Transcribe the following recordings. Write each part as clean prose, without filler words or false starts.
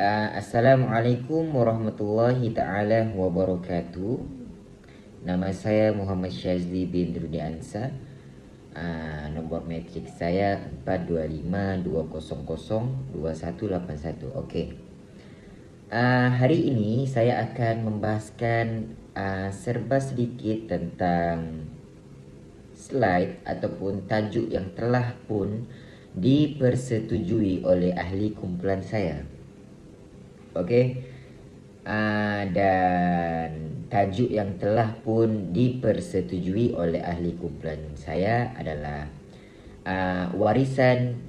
Assalamualaikum warahmatullahi ta'ala wabarakatuh. Nama saya Muhammad Syazli bin Rudi Ansar. Nombor matrik saya 4252002181. Okey. Hari ini saya akan membahaskan serba sedikit tentang slide ataupun tajuk yang telah pun dipersetujui oleh ahli kumpulan saya. Okey. Dan tajuk yang telah pun dipersetujui oleh ahli kumpulan saya adalah warisan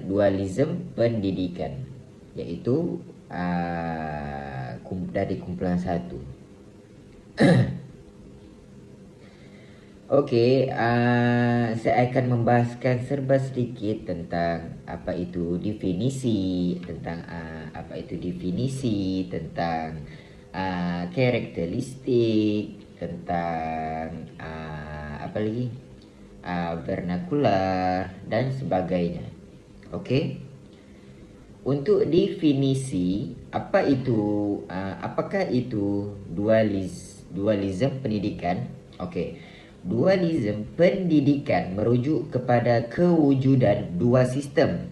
dualisme pendidikan, iaitu dari kumpulan 1. Okey, saya akan membahaskan serba sedikit tentang apa itu definisi, tentang karakteristik, tentang apa lagi? Vernakular dan sebagainya. Okey. Untuk definisi, apakah itu dualisme pendidikan? Okey. Dualisme pendidikan merujuk kepada kewujudan dua sistem,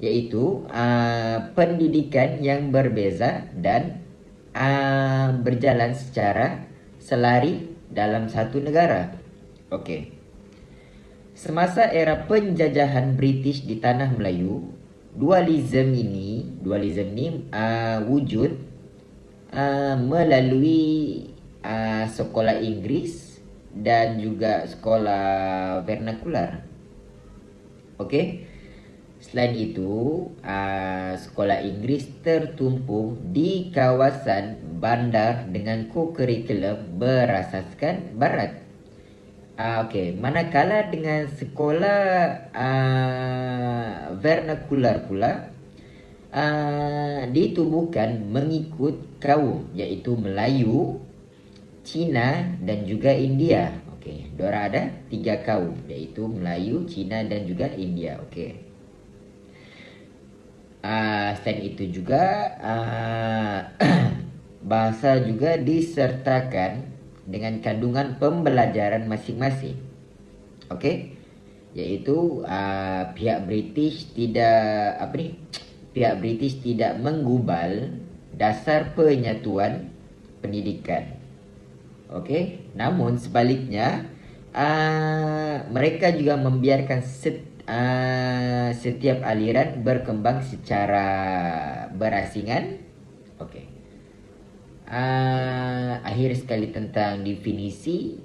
iaitu pendidikan yang berbeza dan berjalan secara selari dalam satu negara. Okey. Semasa era penjajahan British di tanah Melayu, dualisme ni wujud melalui sekolah Inggeris dan juga sekolah vernakular. Okey. Selain itu, sekolah Inggeris tertumpu di kawasan bandar dengan kurikulum berasaskan barat. Okey, manakala dengan sekolah vernakular pula ditubuhkan mengikut kaum, iaitu Melayu, Cina dan juga India. Okey, diorang ada 3 kaum, iaitu Melayu, Cina dan juga India. Okey. Selain itu juga bahasa juga disertakan dengan kandungan pembelajaran masing-masing. Okey, iaitu pihak British tidak menggubal dasar penyatuan pendidikan. Okey, namun sebaliknya mereka juga membiarkan setiap aliran berkembang secara berasingan. Okey. Akhir sekali tentang definisi,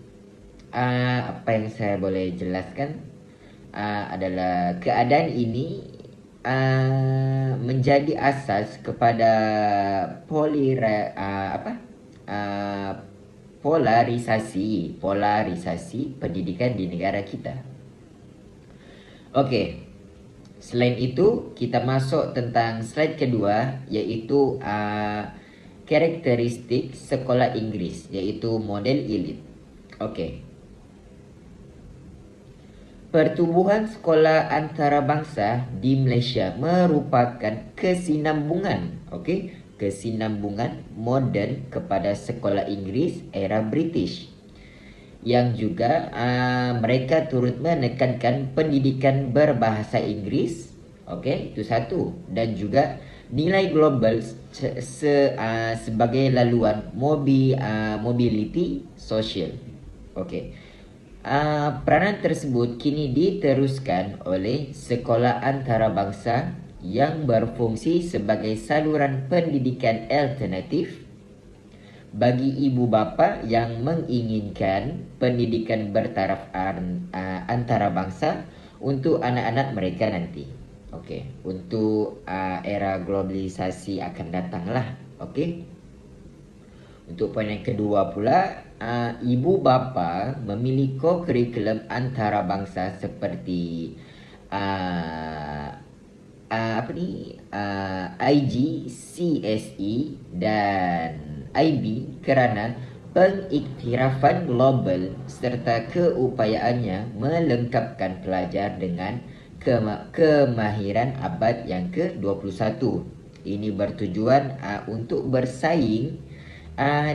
apa yang saya boleh jelaskan adalah keadaan ini menjadi asas kepada polarisasi pendidikan di negara kita. Okey. Selain itu, kita masuk tentang slide kedua, iaitu karakteristik sekolah Inggeris, iaitu model elit. Okey. Pertumbuhan sekolah antarabangsa di Malaysia merupakan kesinambungan, kesinambungan moden kepada sekolah Inggeris era British, yang juga mereka turut menekankan pendidikan berbahasa Inggeris. Okey, itu satu, dan juga nilai global sebagai laluan mobility sosial. Okey. Peranan tersebut kini diteruskan oleh sekolah antarabangsa yang berfungsi sebagai saluran pendidikan alternatif bagi ibu bapa yang menginginkan pendidikan bertaraf antarabangsa untuk anak-anak mereka nanti. Okey, untuk era globalisasi akan datanglah. Okey. Untuk poin yang kedua pula, ibu bapa memilih kurikulum antarabangsa seperti IG, CSE dan IB kerana pengiktirafan global serta keupayaannya melengkapkan pelajar dengan kemahiran abad yang ke-21. Ini bertujuan untuk bersaing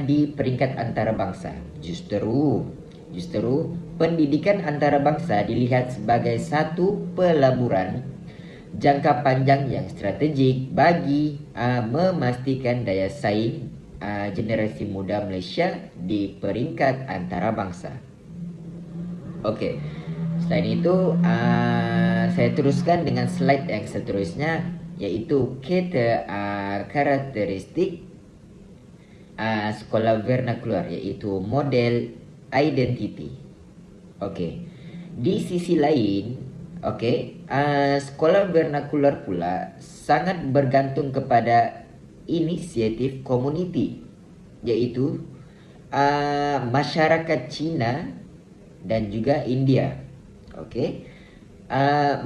di peringkat antarabangsa. Justru pendidikan antarabangsa dilihat sebagai satu pelaburan jangka panjang yang strategik bagi memastikan daya saing generasi muda Malaysia di peringkat antarabangsa. Okey. Selain itu, saya teruskan dengan slide yang seterusnya, iaitu karakteristik sekolah vernakular, iaitu model identiti. Okey. Di sisi lain, sekolah vernakular pula sangat bergantung kepada inisiatif komuniti, iaitu masyarakat Cina dan juga India.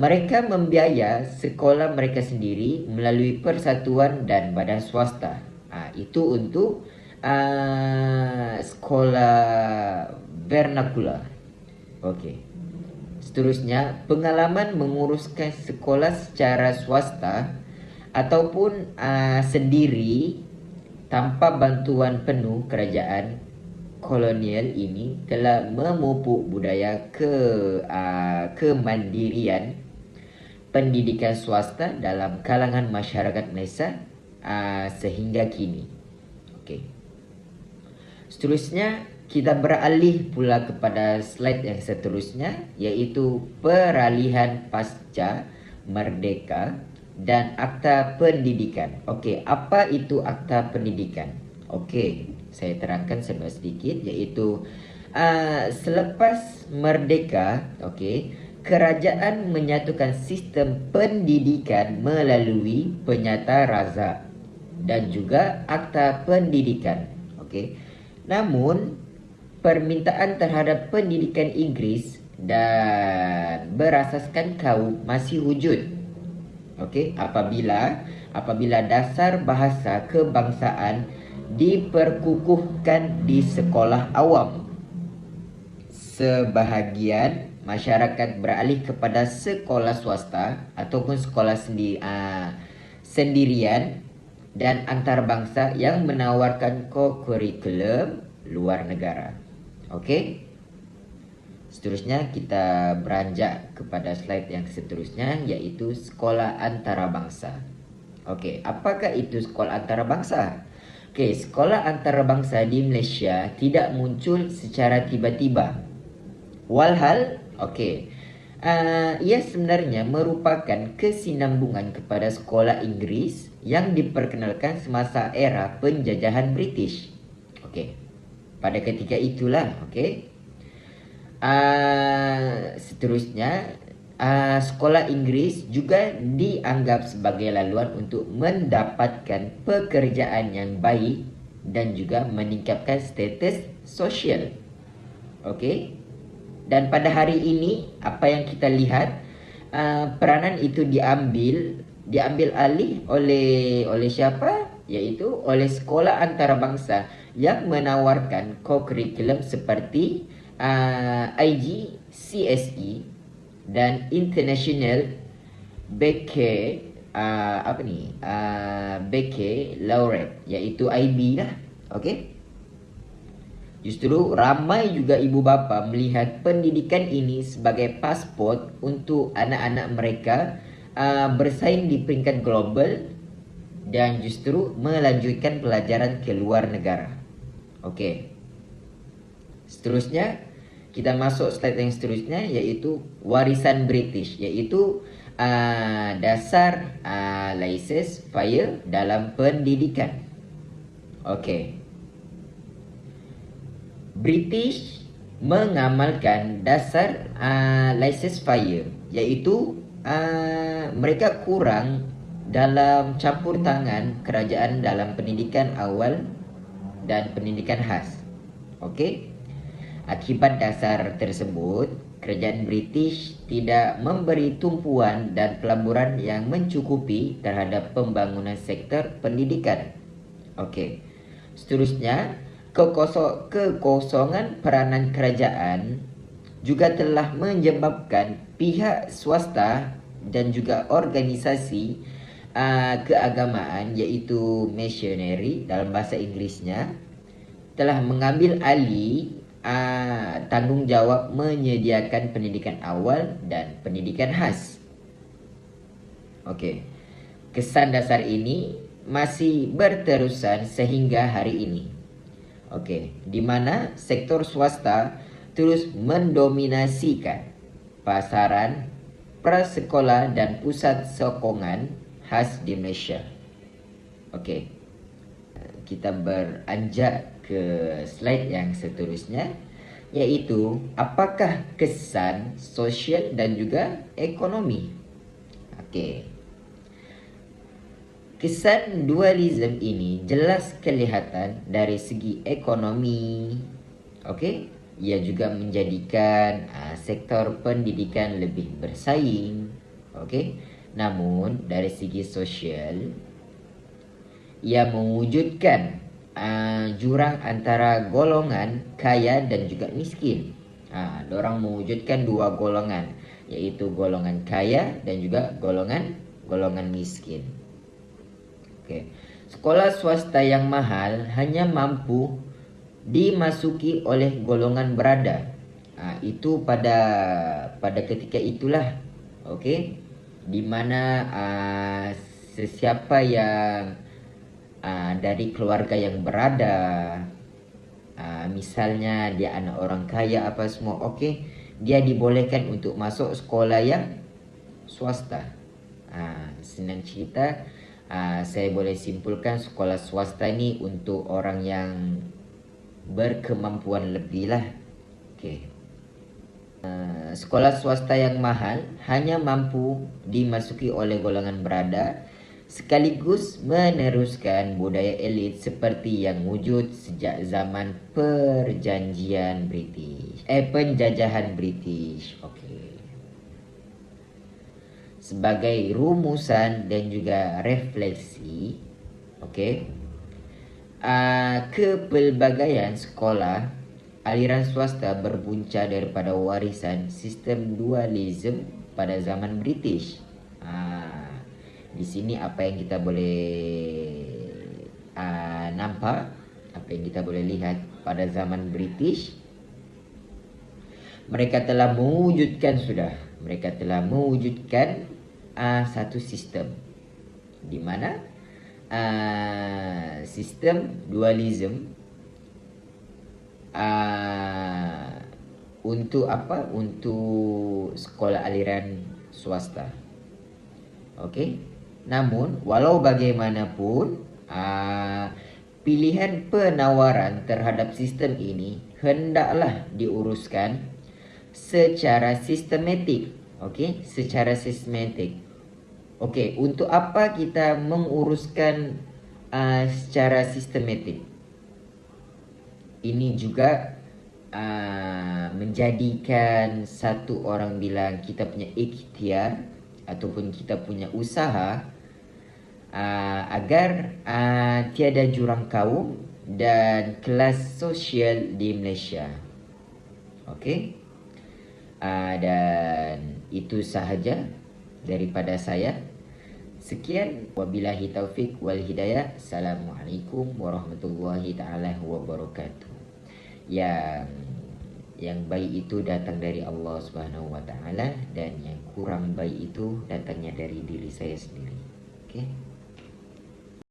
Mereka membiaya sekolah mereka sendiri melalui persatuan dan badan swasta. Itu untuk sekolah vernakular. Seterusnya, pengalaman menguruskan sekolah secara swasta ataupun sendiri tanpa bantuan penuh kerajaan kolonial ini telah memupuk budaya kemandirian pendidikan swasta dalam kalangan masyarakat Malaysia sehingga kini. Seterusnya, kita beralih pula kepada slide yang seterusnya, iaitu peralihan pasca merdeka dan Akta Pendidikan. Apa itu Akta Pendidikan? Saya terangkan sedikit, iaitu selepas merdeka, kerajaan menyatukan sistem pendidikan melalui Penyata Raza dan juga Akta Pendidikan. Namun permintaan terhadap pendidikan Inggeris dan berasaskan kaum masih wujud. Apabila dasar bahasa kebangsaan diperkukuhkan di sekolah awam, sebahagian masyarakat beralih kepada sekolah swasta ataupun sekolah sendirian dan antarabangsa yang menawarkan kurikulum luar negara. Seterusnya kita beranjak kepada slide yang seterusnya, iaitu sekolah antarabangsa. Apakah itu sekolah antarabangsa? Sekolah antarabangsa di Malaysia tidak muncul secara tiba-tiba. Walhal, ia sebenarnya merupakan kesinambungan kepada sekolah Inggeris yang diperkenalkan semasa era penjajahan British. Pada ketika itulah, seterusnya, sekolah Inggeris juga dianggap sebagai laluan untuk mendapatkan pekerjaan yang baik dan juga meningkatkan status sosial. Dan pada hari ini, apa yang kita lihat, peranan itu diambil alih oleh siapa? Iaitu oleh sekolah antarabangsa yang menawarkan kurikulum seperti IGCSE dan International Baccalaureate, iaitu IB lah. Justru ramai juga ibu bapa melihat pendidikan ini sebagai pasport untuk anak-anak mereka bersaing di peringkat global dan justru melanjutkan pelajaran ke luar negara. Seterusnya, kita masuk slide yang seterusnya, iaitu warisan British, iaitu dasar laissez-faire dalam pendidikan. British mengamalkan dasar laissez-faire, iaitu mereka kurang dalam campur tangan kerajaan dalam pendidikan awal dan pendidikan khas. Akibat dasar tersebut, kerajaan British tidak memberi tumpuan dan pelaburan yang mencukupi terhadap pembangunan sektor pendidikan. Seterusnya, kekosongan peranan kerajaan juga telah menyebabkan pihak swasta dan juga organisasi keagamaan iaitu missionary dalam bahasa Inggerisnya telah mengambil alih tanggungjawab menyediakan pendidikan awal dan pendidikan khas. Okey. Kesan dasar ini masih berterusan sehingga hari ini. Okey, di mana sektor swasta terus mendominasikan pasaran prasekolah dan pusat sokongan khas di Malaysia. Okey. Kita beranjak ke slide yang seterusnya, iaitu apakah kesan sosial dan juga ekonomi. Okey. Kesan dualisme ini jelas kelihatan dari segi ekonomi. Okey, ia juga menjadikan sektor pendidikan lebih bersaing. Okey, namun dari segi sosial ia mewujudkan jurang antara golongan kaya dan juga miskin. Dorang mewujudkan dua golongan, iaitu golongan kaya dan juga golongan miskin. Okay. Sekolah swasta yang mahal hanya mampu dimasuki oleh golongan berada. Itu pada ketika itulah, okey, di mana sesiapa yang dari keluarga yang berada, misalnya dia anak orang kaya apa semua, okey, dia dibolehkan untuk masuk sekolah yang swasta. Senang cerita, saya boleh simpulkan sekolah swasta ni untuk orang yang berkemampuan lebih lah. Okay. Sekolah swasta yang mahal hanya mampu dimasuki oleh golongan berada, sekaligus meneruskan budaya elit seperti yang wujud sejak zaman penjajahan British. Okay. Sebagai rumusan dan juga refleksi, okey, kepelbagaian sekolah aliran swasta berbunca daripada warisan sistem dualisme pada zaman British. Di sini apa yang kita boleh nampak, apa yang kita boleh lihat pada zaman British, mereka telah mewujudkan satu sistem di mana sistem dualisme untuk apa? Untuk sekolah aliran swasta. Okey. Namun walau bagaimanapun pilihan penawaran terhadap sistem ini hendaklah diuruskan secara sistematik. Okey, secara sistematik. Okey, untuk apa kita menguruskan secara sistematik? Ini juga menjadikan satu orang bilang kita punya ikhtiar ataupun kita punya usaha agar tiada jurang kaum dan kelas sosial di Malaysia. Okey. Dan itu sahaja daripada saya. Sekian, wabillahi taufik wal hidayah. Assalamualaikum warahmatullahi taala wabarakatuh. Yang baik itu datang dari Allah Subhanahu wa taala dan yang kurang baik itu datangnya dari diri saya sendiri. Okey.